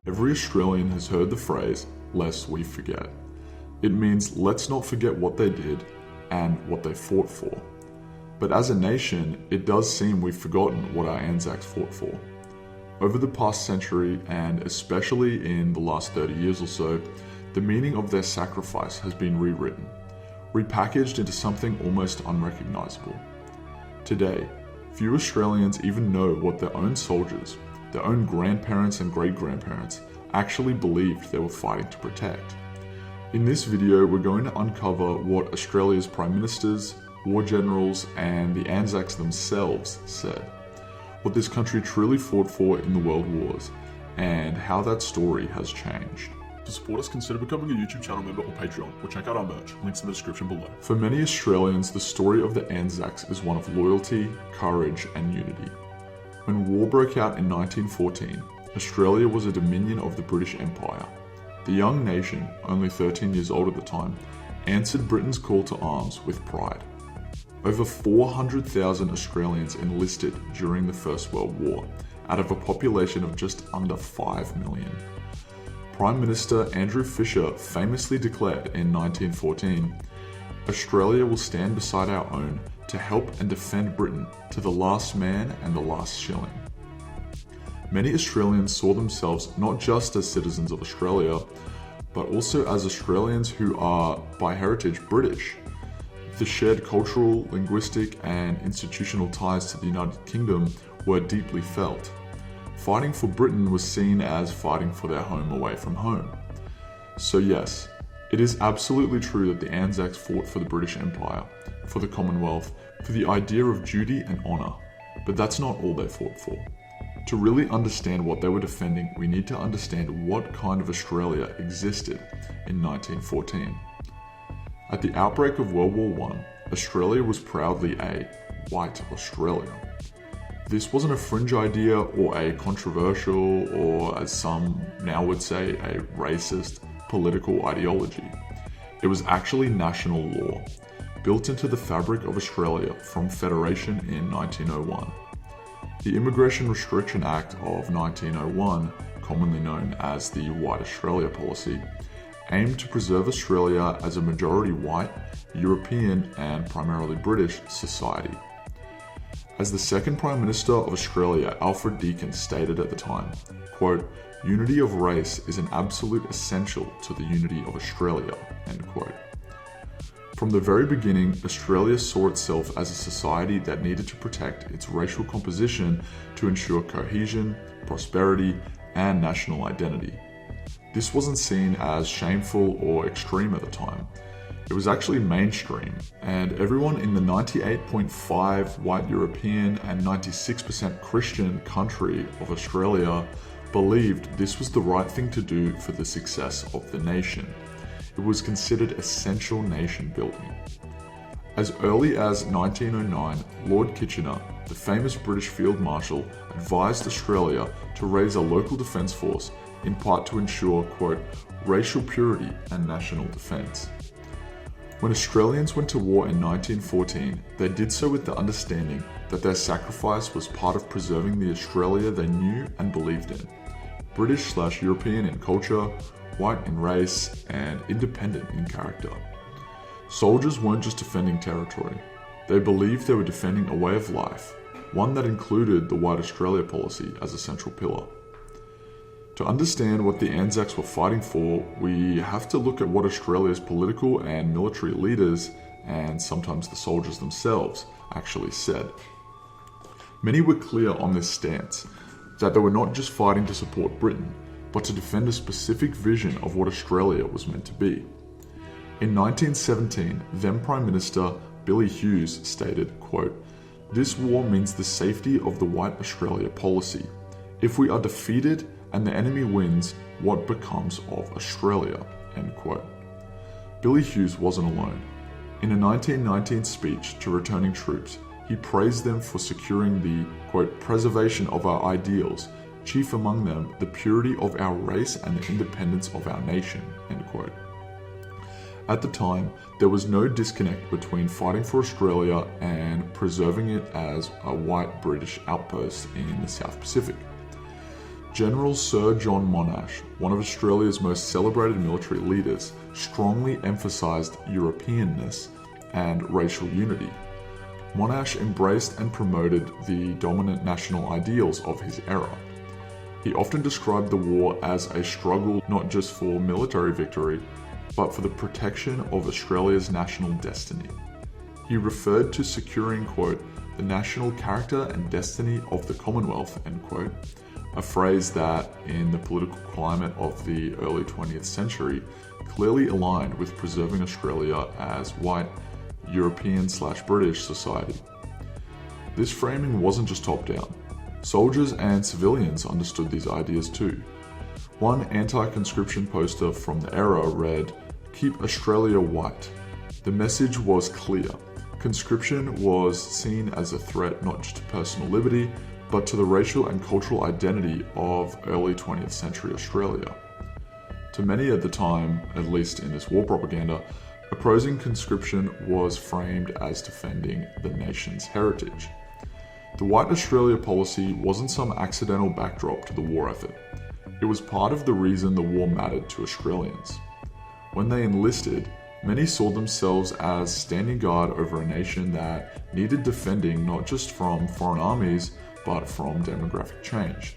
Every Australian has heard the phrase, lest we forget. It means let's not forget what they did and what they fought for. But as a nation, it does seem we've forgotten what our ANZACs fought for. Over the past century, and especially in the last 30 years or so, the meaning of their sacrifice has been rewritten, repackaged into something almost unrecognizable. Today, few Australians even know what their own soldiers, their own grandparents and great-grandparents, actually believed they were fighting to protect. In this video, we're going to uncover what Australia's Prime Ministers, war generals, and the ANZACs themselves said, what this country truly fought for in the World Wars, and how that story has changed. To support us, consider becoming a YouTube channel member or Patreon, or check out our merch, links in the description below. For many Australians, the story of the ANZACs is one of loyalty, courage, and unity. When war broke out in 1914, Australia was a dominion of the British Empire. The young nation, only 13 years old at the time, answered Britain's call to arms with pride. Over 400,000 Australians enlisted during the First World War, out of a population of just under 5 million. Prime Minister Andrew Fisher famously declared in 1914, "Australia will stand beside our own to help and defend Britain to the last man and the last shilling." Many Australians saw themselves not just as citizens of Australia, but also as Australians who are, by heritage, British. The shared cultural, linguistic, and institutional ties to the United Kingdom were deeply felt. Fighting for Britain was seen as fighting for their home away from home. So yes, it is absolutely true that the ANZACs fought for the British Empire, for the Commonwealth, for the idea of duty and honour, but that's not all they fought for. To really understand what they were defending, we need to understand what kind of Australia existed in 1914. At the outbreak of World War I, Australia was proudly a white Australia. This wasn't a fringe idea or a controversial, or as some now would say, a racist political ideology. It was actually national law, built into the fabric of Australia from Federation in 1901. The Immigration Restriction Act of 1901, commonly known as the White Australia Policy, aimed to preserve Australia as a majority white, European, and primarily British society. As the second Prime Minister of Australia, Alfred Deakin, stated at the time, quote, "Unity of race is an absolute essential to the unity of Australia," end quote. From the very beginning, Australia saw itself as a society that needed to protect its racial composition to ensure cohesion, prosperity, and national identity. This wasn't seen as shameful or extreme at the time. It was actually mainstream, and everyone in the 98.5 white European and 96% Christian country of Australia believed this was the right thing to do for the success of the nation. It was considered essential nation building. As early as 1909, Lord Kitchener, the famous British Field Marshal, advised Australia to raise a local defence force, in part to ensure, quote, "racial purity and national defence." When Australians went to war in 1914, they did so with the understanding that their sacrifice was part of preserving the Australia they knew and believed in, British/European in culture, white in race, and independent in character. Soldiers weren't just defending territory. They believed they were defending a way of life, one that included the White Australia policy as a central pillar. To understand what the ANZACs were fighting for, we have to look at what Australia's political and military leaders, and sometimes the soldiers themselves, actually said. Many were clear on this stance, that they were not just fighting to support Britain, but to defend a specific vision of what Australia was meant to be. In 1917, then Prime Minister Billy Hughes stated, quote, "This war means the safety of the White Australia policy. If we are defeated and the enemy wins, what becomes of Australia?" End quote. Billy Hughes wasn't alone. In a 1919 speech to returning troops, he praised them for securing the, quote, "preservation of our ideals, chief among them the purity of our race and the independence of our nation," end quote. At the time, there was no disconnect between fighting for Australia and preserving it as a white British outpost in the South Pacific. General Sir John Monash, one of Australia's most celebrated military leaders, strongly emphasised Europeanness and racial unity. Monash embraced and promoted the dominant national ideals of his era. He often described the war as a struggle not just for military victory, but for the protection of Australia's national destiny. He referred to securing, quote, the national character and destiny of the Commonwealth, end quote, a phrase that, in the political climate of the early 20th century, clearly aligned with preserving Australia as white, European/British society. This framing wasn't just top-down. Soldiers and civilians understood these ideas too. One anti-conscription poster from the era read, "Keep Australia white." The message was clear. Conscription was seen as a threat not just to personal liberty, but to the racial and cultural identity of early 20th century Australia. To many at the time, at least in this war propaganda, opposing conscription was framed as defending the nation's heritage. The White Australia policy wasn't some accidental backdrop to the war effort. It was part of the reason the war mattered to Australians. When they enlisted, many saw themselves as standing guard over a nation that needed defending not just from foreign armies, but from demographic change.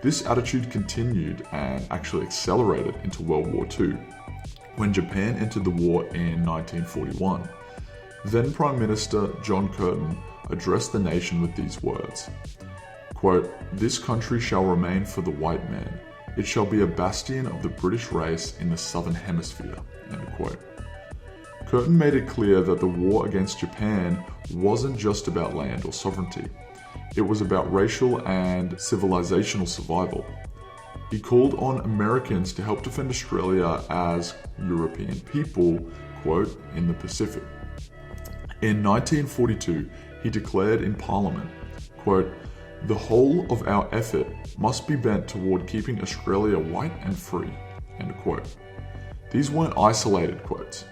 This attitude continued and actually accelerated into World War II, when Japan entered the war in 1941. Then Prime Minister John Curtin addressed the nation with these words, quote, "This country shall remain for the white man. It shall be a bastion of the British race in the Southern Hemisphere," end quote. Curtin made it clear that the war against Japan wasn't just about land or sovereignty. It was about racial and civilizational survival. He called on Americans to help defend Australia as European people, quote, "in the Pacific." In 1942, he declared in Parliament, quote, "The whole of our effort must be bent toward keeping Australia white and free," end quote. These weren't isolated quotes.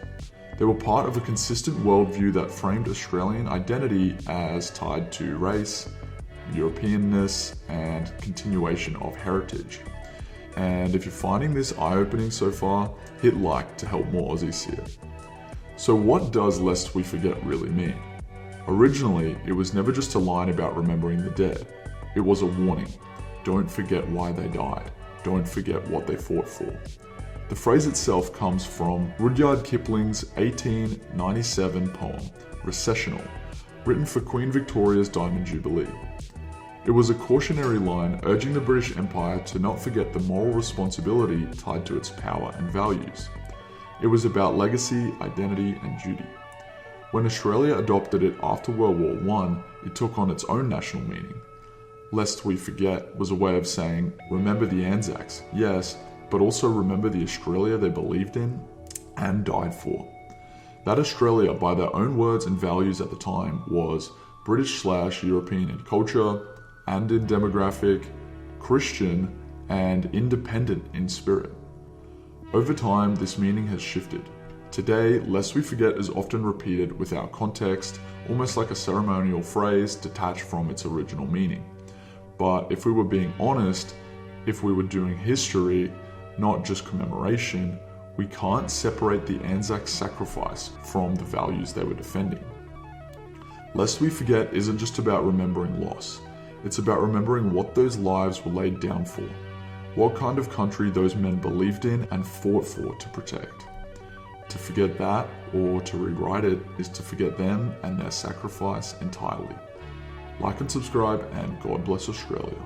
They were part of a consistent worldview that framed Australian identity as tied to race, Europeanness, and continuation of heritage. And if you're finding this eye-opening so far, hit like to help more Aussies see it. So what does "lest we forget" really mean? Originally, it was never just a line about remembering the dead. It was a warning. Don't forget why they died. Don't forget what they fought for. The phrase itself comes from Rudyard Kipling's 1897 poem, Recessional, written for Queen Victoria's Diamond Jubilee. It was a cautionary line urging the British Empire to not forget the moral responsibility tied to its power and values. It was about legacy, identity, and duty. When Australia adopted it after World War I, it took on its own national meaning. "Lest we forget" was a way of saying, remember the ANZACs, yes, but also remember the Australia they believed in and died for. That Australia, by their own words and values at the time, was British/European in culture and in demographic, Christian, and independent in spirit. Over time, this meaning has shifted. Today, "lest we forget" is often repeated without context, almost like a ceremonial phrase detached from its original meaning. But if we were being honest, if we were doing history, not just commemoration, we can't separate the ANZAC sacrifice from the values they were defending. "Lest we forget" isn't just about remembering loss. It's about remembering what those lives were laid down for, what kind of country those men believed in and fought for to protect. To forget that, or to rewrite it, is to forget them and their sacrifice entirely. Like and subscribe, and God bless Australia.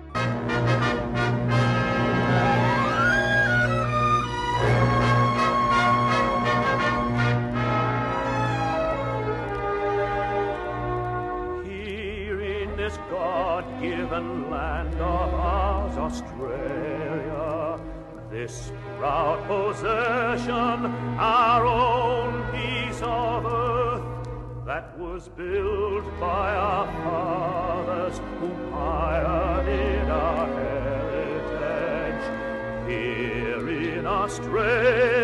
God-given land of ours, Australia, this proud possession, our own piece of earth, that was built by our fathers who pioneered our heritage. Here in Australia,